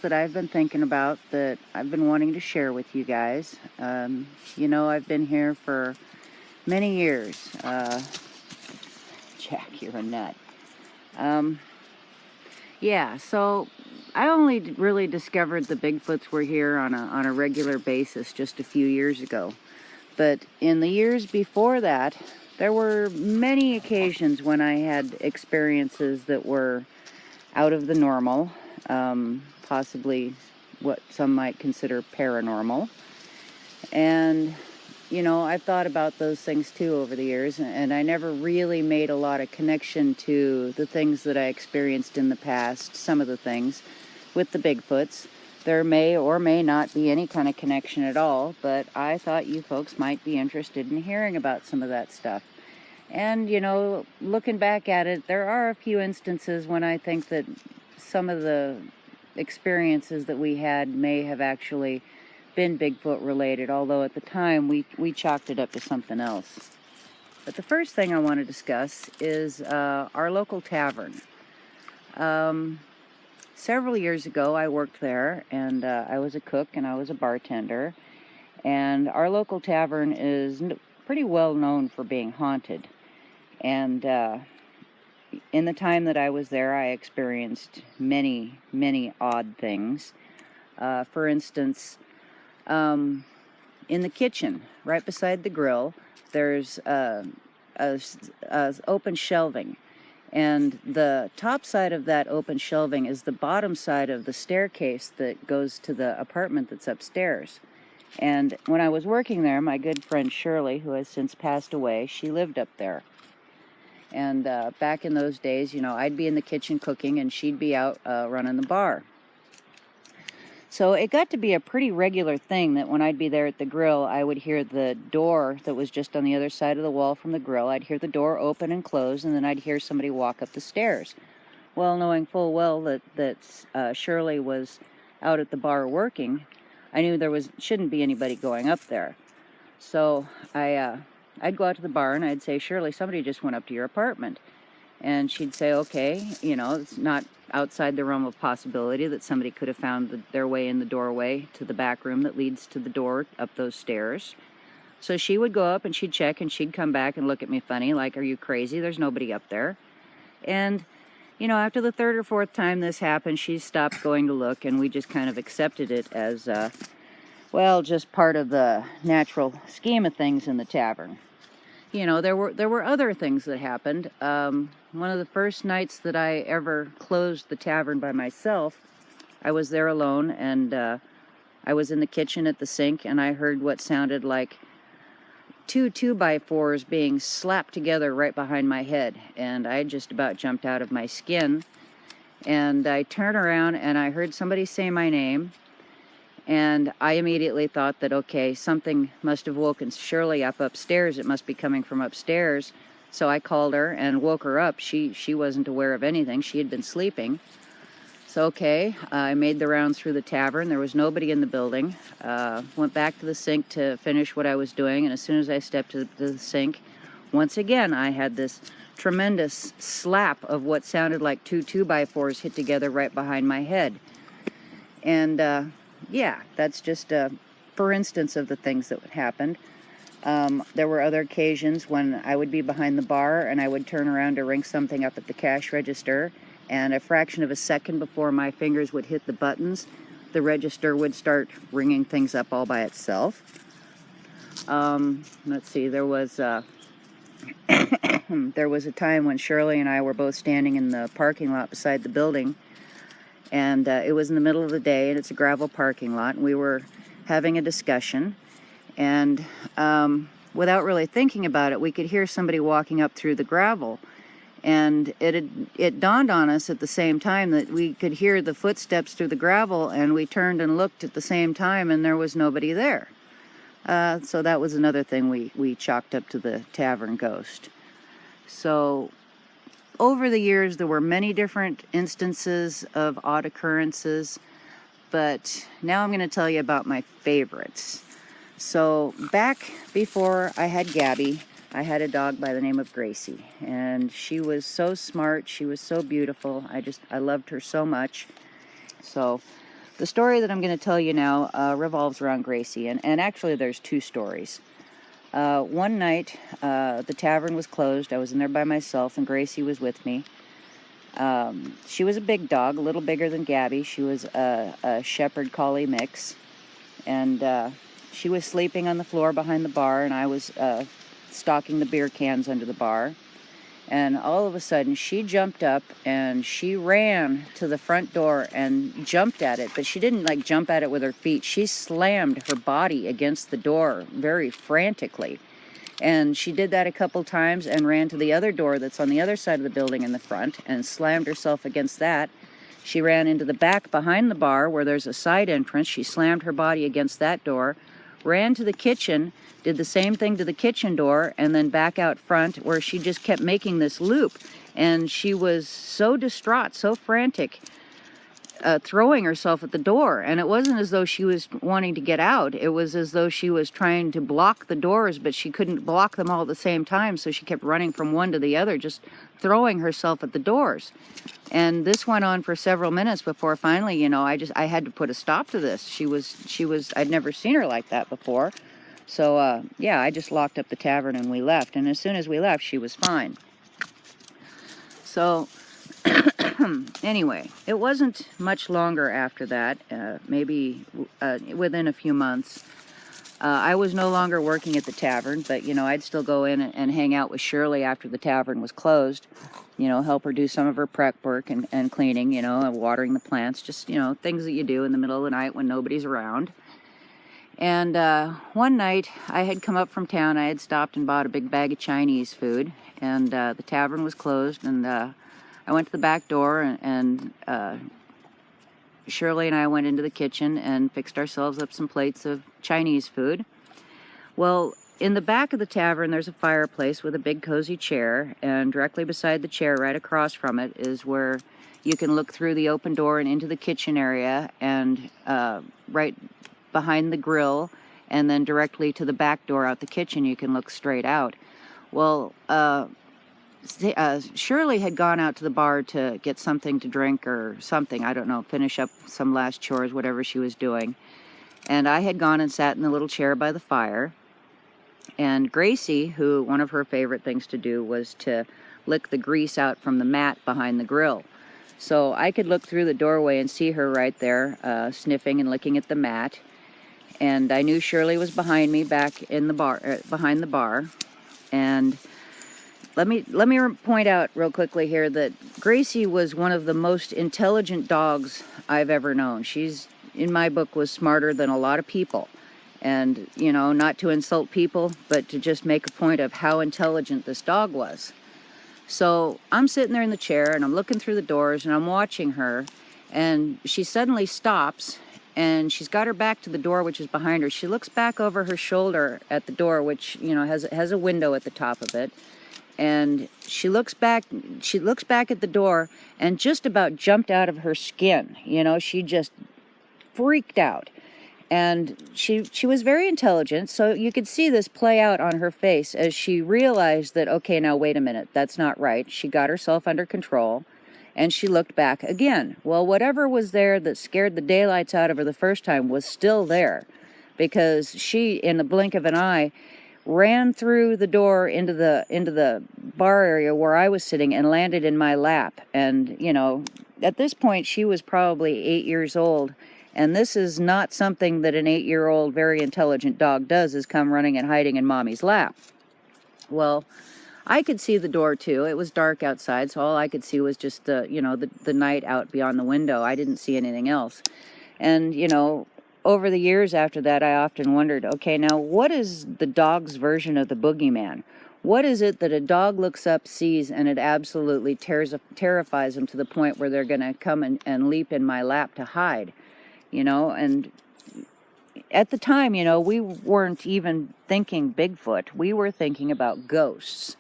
that I've been thinking about that I've been wanting to share with you guys. I've been here for many years. Jack, you're a nut. So I only really discovered the Bigfoots were here on a regular basis just a few years ago. But in the years before that, there were many occasions when I had experiences that were out of the normal, possibly what some might consider paranormal. And, I've thought about those things too over the years, and I never really made a lot of connection to the things that I experienced in the past, some of the things with the Bigfoots. There may or may not be any kind of connection at all, but I thought you folks might be interested in hearing about some of that stuff. And, looking back at it, there are a few instances when I think that some of the experiences that we had may have actually been Bigfoot related, although at the time we chalked it up to something else. But the first thing I want to discuss is our local tavern. Several years ago, I worked there, and I was a cook and I was a bartender. And our local tavern is pretty well known for being haunted. And in the time that I was there, I experienced many, many odd things. For instance, in the kitchen, right beside the grill, there's open shelving. And the top side of that open shelving is the bottom side of the staircase that goes to the apartment that's upstairs. And when I was working there, my good friend Shirley, who has since passed away, she lived up there. And back in those days, I'd be in the kitchen cooking and she'd be out running the bar. So it got to be a pretty regular thing that when I'd be there at the grill, I would hear the door that was just on the other side of the wall from the grill. I'd hear the door open and close, and then I'd hear somebody walk up the stairs. Well, knowing full well that Shirley was out at the bar working, I knew there shouldn't be anybody going up there. So I'd go out to the bar and I'd say, Shirley, somebody just went up to your apartment. And she'd say, okay, it's not outside the realm of possibility that somebody could have found their way in the doorway to the back room that leads to the door up those stairs. So she would go up and she'd check and she'd come back and look at me funny, like, are you crazy? There's nobody up there. And, after the third or fourth time this happened, she stopped going to look, and we just kind of accepted it as, just part of the natural scheme of things in the tavern. There were other things that happened. One of the first nights that I ever closed the tavern by myself, I was there alone, and I was in the kitchen at the sink, and I heard what sounded like two 2x4s being slapped together right behind my head, and I just about jumped out of my skin. And I turned around and I heard somebody say my name. And I immediately thought that, okay, something must have woken Shirley up upstairs. It must be coming from upstairs. So I called her and woke her up. She wasn't aware of anything. She had been sleeping. So, okay, I made the rounds through the tavern. There was nobody in the building. Went back to the sink to finish what I was doing. And as soon as I stepped to the sink, once again, I had this tremendous slap of what sounded like two 2x4s hit together right behind my head. And, that's just for instance of the things that happened. There were other occasions when I would be behind the bar and I would turn around to ring something up at the cash register, and a fraction of a second before my fingers would hit the buttons, the register would start ringing things up all by itself. Let's see, there was there was a time when Shirley and I were both standing in the parking lot beside the building. And it was in the middle of the day, and it's a gravel parking lot, and we were having a discussion. And without really thinking about it, we could hear somebody walking up through the gravel. And it dawned on us at the same time that we could hear the footsteps through the gravel, and we turned and looked at the same time, and there was nobody there. So that was another thing we chalked up to the Tavern Ghost. So over the years, there were many different instances of odd occurrences, but now I'm going to tell you about my favorites. So back before I had Gabby, I had a dog by the name of Gracie, and she was so smart, she was so beautiful, I loved her so much. So The story that I'm going to tell you now revolves around Gracie, and actually there's two stories. One night, the tavern was closed. I was in there by myself, and Gracie was with me. She was a big dog, a little bigger than Gabby. She was a shepherd collie mix, and she was sleeping on the floor behind the bar, and I was stocking the beer cans under the bar. And all of a sudden, she jumped up and she ran to the front door and jumped at it. But she didn't like jump at it with her feet. She slammed her body against the door very frantically. And she did that a couple times and ran to the other door that's on the other side of the building in the front and slammed herself against that. She ran into the back behind the bar where there's a side entrance. She slammed her body against that door, ran to the kitchen, did the same thing to the kitchen door, and then back out front where she just kept making this loop. And she was so distraught, so frantic, throwing herself at the door. And it wasn't as though she was wanting to get out. It was as though she was trying to block the doors, but she couldn't block them all at the same time. So she kept running from one to the other, just throwing herself at the doors. And this went on for several minutes before finally, you know, I had to put a stop to this. I'd never seen her like that before. So, yeah, I just locked up the tavern and we left. And as soon as we left, she was fine. So, anyway, it wasn't much longer after that, maybe within a few months. I was no longer working at the tavern, but, you know, I'd still go in and hang out with Shirley after the tavern was closed. You know, help her do some of her prep work and cleaning, you know, and watering the plants. Just, you know, things that you do in the middle of the night when nobody's around. And one night, I had come up from town. I had stopped and bought a big bag of Chinese food. And the tavern was closed. And I went to the back door. And Shirley and I went into the kitchen and fixed ourselves up some plates of Chinese food. Well, in the back of the tavern, there's a fireplace with a big cozy chair. And directly beside the chair, right across from it, is where you can look through the open door and into the kitchen area. And right behind the grill, and then directly to the back door out the kitchen, you can look straight out. Well, Shirley had gone out to the bar to get something to drink or something, I don't know, finish up some last chores, whatever she was doing. And I had gone and sat in the little chair by the fire. And Gracie, who one of her favorite things to do was to lick the grease out from the mat behind the grill. So I could look through the doorway and see her right there, sniffing and licking at the mat. And I knew Shirley was behind me, back in the bar, behind the bar. And let me point out real quickly here that Gracie was one of the most intelligent dogs I've ever known. She's, in my book, was smarter than a lot of people. And, you know, not to insult people, but to just make a point of how intelligent this dog was. So I'm sitting there in the chair, and I'm looking through the doors, and I'm watching her. And she suddenly stops. And she's got her back to the door, which is behind her. She looks back over her shoulder at the door, which, you know, has a window at the top of it. And she looks back at the door and just about jumped out of her skin. You know, she just freaked out. And she was very intelligent, so you could see this play out on her face as she realized that, okay, now wait a minute, that's not right. She got herself under control. And she looked back again. Well, whatever was there that scared the daylights out of her the first time was still there, because she, in the blink of an eye, ran through the door into the bar area where I was sitting and landed in my lap. And, you know, at this point, she was probably 8 years old. And this is not something that an 8-year-old very intelligent dog does, is come running and hiding in mommy's lap. Well, I could see the door too. It was dark outside, so all I could see was just the night out beyond the window. I didn't see anything else. And, you know, over the years after that, I often wondered, okay, now what is the dog's version of the boogeyman? What is it that a dog looks up, sees, and it absolutely terrifies them to the point where they're going to come and leap in my lap to hide? You know, and at the time, you know, we weren't even thinking Bigfoot. We were thinking about ghosts.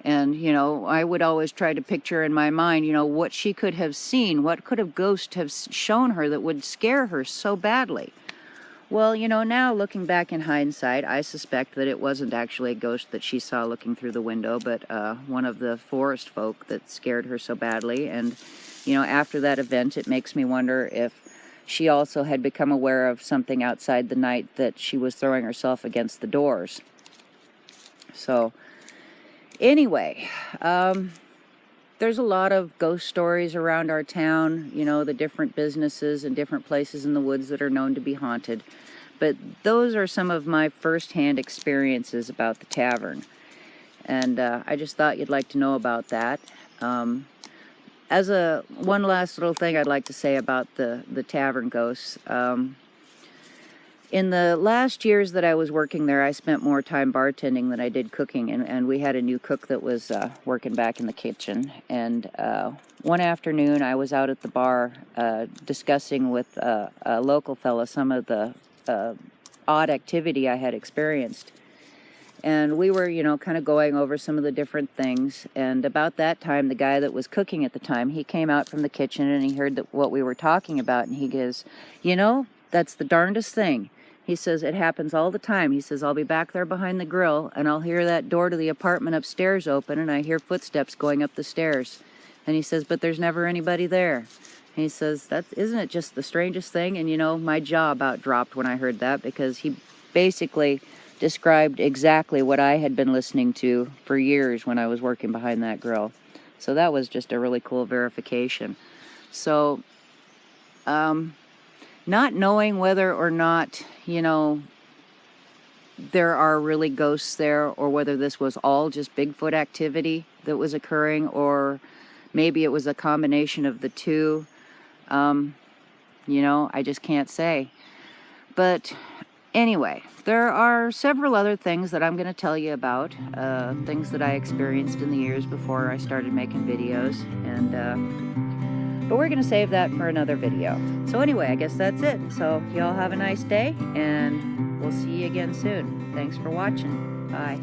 And, you know, I would always try to picture in my mind, you know, what she could have seen, what could a ghost have shown her that would scare her so badly. Well, you know, now looking back in hindsight, I suspect that it wasn't actually a ghost that she saw looking through the window, but one of the forest folk that scared her so badly. And, you know, after that event, it makes me wonder if she also had become aware of something outside the night, that she was throwing herself against the doors. So anyway, there's a lot of ghost stories around our town, you know, the different businesses and different places in the woods that are known to be haunted. But those are some of my first-hand experiences about the tavern. And I just thought you'd like to know about that. As one last little thing I'd like to say about the Tavern Ghosts. In the last years that I was working there, I spent more time bartending than I did cooking, and we had a new cook that was working back in the kitchen. And one afternoon, I was out at the bar discussing with a local fella some of the odd activity I had experienced. And we were, you know, kind of going over some of the different things. And about that time, the guy that was cooking at the time, he came out from the kitchen and he heard what we were talking about. And he goes, you know, that's the darndest thing. He says, it happens all the time. He says, I'll be back there behind the grill and I'll hear that door to the apartment upstairs open and I hear footsteps going up the stairs. And he says, but there's never anybody there. And he says, isn't it just the strangest thing? And, you know, my jaw about dropped when I heard that, because he basically described exactly what I had been listening to for years when I was working behind that grill. So that was just a really cool verification. So, not knowing whether or not, you know, there are really ghosts there, or whether this was all just Bigfoot activity that was occurring, or maybe it was a combination of the two, you know, I just can't say. But anyway, there are several other things that I'm going to tell you about, things that I experienced in the years before I started making videos, and but we're going to save that for another video. So anyway, I guess that's it. So y'all have a nice day, and we'll see you again soon. Thanks for watching. Bye.